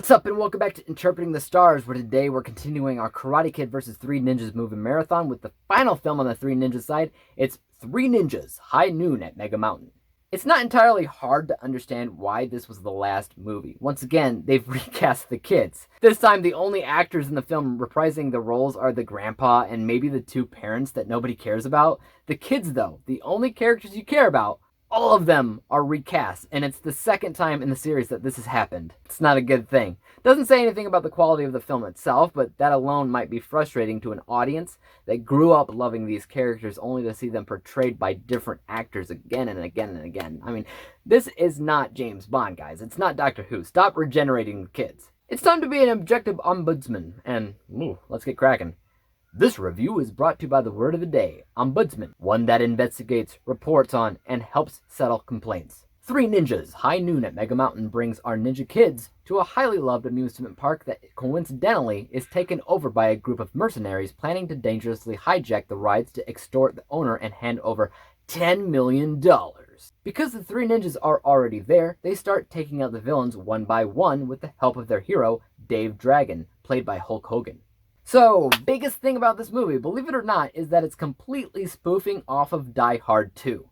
What's up, and welcome back to Interpreting the Stars, where today we're continuing our Karate Kid vs. Three Ninjas movie marathon with the final film on the Three Ninjas side. It's Three Ninjas, High Noon at Mega Mountain. It's not entirely hard to understand why this was the last movie. Once again, they've recast the kids. This time, the only actors in the film reprising the roles are the grandpa and maybe the two parents that nobody cares about. The kids, though, the only characters you care about, all of them are recast, and it's the second time in the series that this has happened. It's not a good thing. Doesn't say anything about the quality of the film itself, but that alone might be frustrating to an audience that grew up loving these characters only to see them portrayed by different actors again and again and again. I mean, this is not James Bond, guys. It's not Doctor Who. Stop regenerating the kids. It's time to be an objective ombudsman, and let's get cracking. This review is brought to you by the word of the day, Ombudsman, one that investigates, reports on, and helps settle complaints. Three Ninjas, High Noon at Mega Mountain brings our ninja kids to a highly loved amusement park that coincidentally is taken over by a group of mercenaries planning to dangerously hijack the rides to extort the owner and hand over $10 million. Because the three ninjas are already there, they start taking out the villains one by one with the help of their hero, Dave Dragon, played by Hulk Hogan. So, biggest thing about this movie, believe it or not, is that it's completely spoofing off of Die Hard 2.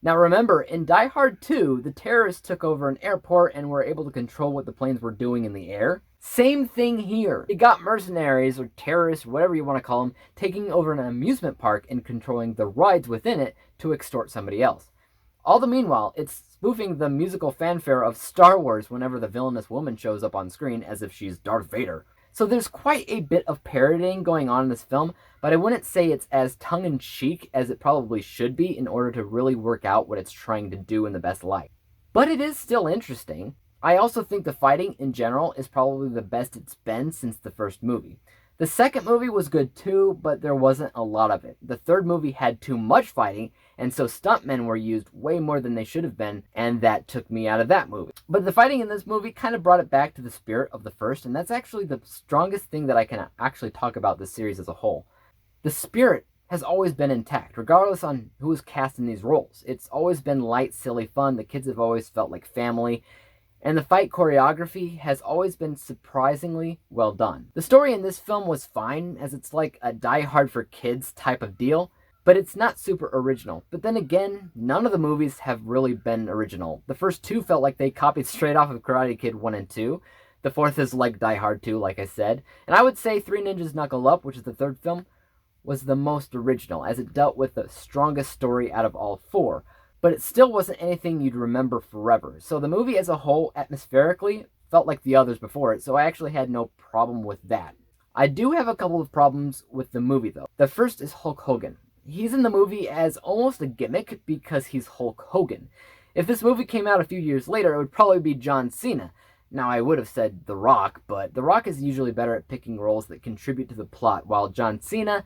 Now remember, in Die Hard 2, the terrorists took over an airport and were able to control what the planes were doing in the air. Same thing here. You got mercenaries, or terrorists, whatever you want to call them, taking over an amusement park and controlling the rides within it to extort somebody else. All the meanwhile, it's spoofing the musical fanfare of Star Wars whenever the villainous woman shows up on screen as if she's Darth Vader. So there's quite a bit of parodying going on in this film, but I wouldn't say it's as tongue-in-cheek as it probably should be in order to really work out what it's trying to do in the best light. But it is still interesting. I also think the fighting in general is probably the best it's been since the first movie. The second movie was good too, but there wasn't a lot of it. The third movie had too much fighting, and so stuntmen were used way more than they should have been, and that took me out of that movie. But the fighting in this movie kind of brought it back to the spirit of the first, and that's actually the strongest thing that I can actually talk about this series as a whole. The spirit has always been intact, regardless on who is cast in these roles. It's always been light, silly fun. The kids have always felt like family. And the fight choreography has always been surprisingly well done. The story in this film was fine, as it's like a Die Hard for kids type of deal, but it's not super original. But then again, none of the movies have really been original. The first two felt like they copied straight off of Karate Kid 1 and 2. The fourth is like Die Hard 2, like I said. And I would say Three Ninjas Knuckle Up, which is the third film, was the most original, as it dealt with the strongest story out of all four. But it still wasn't anything you'd remember forever. So the movie as a whole, atmospherically, felt like the others before it, so I actually had no problem with that. I do have a couple of problems with the movie, though. The first is Hulk Hogan. He's in the movie as almost a gimmick because he's Hulk Hogan. If this movie came out a few years later, it would probably be John Cena. Now, I would have said The Rock, but The Rock is usually better at picking roles that contribute to the plot, while John Cena,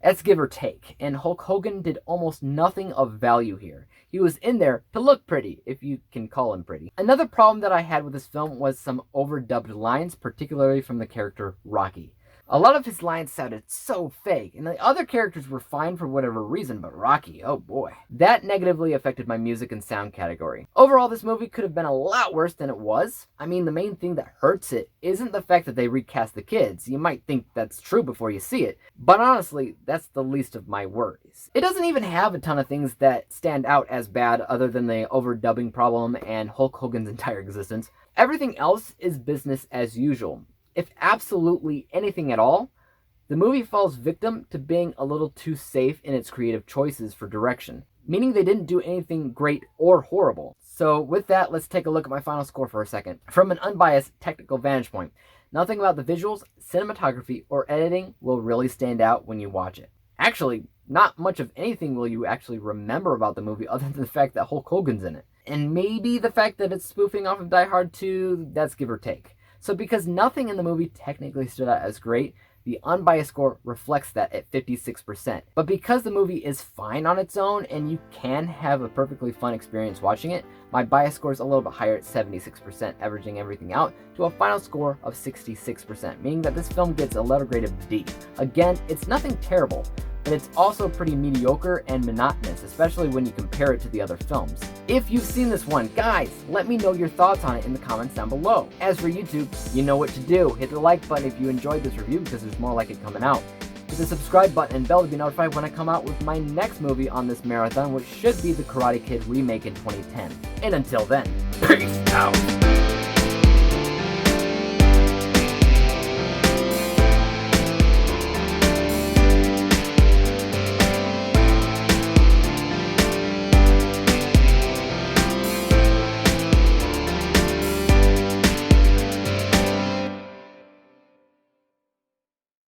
that's give or take, and Hulk Hogan did almost nothing of value here. He was in there to look pretty, if you can call him pretty. Another problem that I had with this film was some overdubbed lines, particularly from the character Rocky. A lot of his lines sounded so fake, and the other characters were fine for whatever reason, but Rocky, oh boy. That negatively affected my music and sound category. Overall, this movie could have been a lot worse than it was. I mean, the main thing that hurts it isn't the fact that they recast the kids. You might think that's true before you see it, but honestly, that's the least of my worries. It doesn't even have a ton of things that stand out as bad other than the overdubbing problem and Hulk Hogan's entire existence. Everything else is business as usual. If absolutely anything at all, the movie falls victim to being a little too safe in its creative choices for direction, meaning they didn't do anything great or horrible. So with that, let's take a look at my final score for a second. From an unbiased technical vantage point, nothing about the visuals, cinematography, or editing will really stand out when you watch it. Actually, not much of anything will you actually remember about the movie other than the fact that Hulk Hogan's in it. And maybe the fact that it's spoofing off of Die Hard 2, that's give or take. So because nothing in the movie technically stood out as great, the unbiased score reflects that at 56%. But because the movie is fine on its own and you can have a perfectly fun experience watching it, My bias score is a little bit higher at 76%, averaging everything out to a final score of 66%, meaning that this film gets a letter grade of D. Again, it's nothing terrible, but it's also pretty mediocre and monotonous, especially when you compare it to the other films. If you've seen this one, guys, let me know your thoughts on it in the comments down below. As for YouTube, you know what to do. Hit the like button if you enjoyed this review, because there's more like it coming out. Hit the subscribe button and bell to be notified when I come out with my next movie on this marathon, which should be the Karate Kid remake in 2010. And until then, peace out!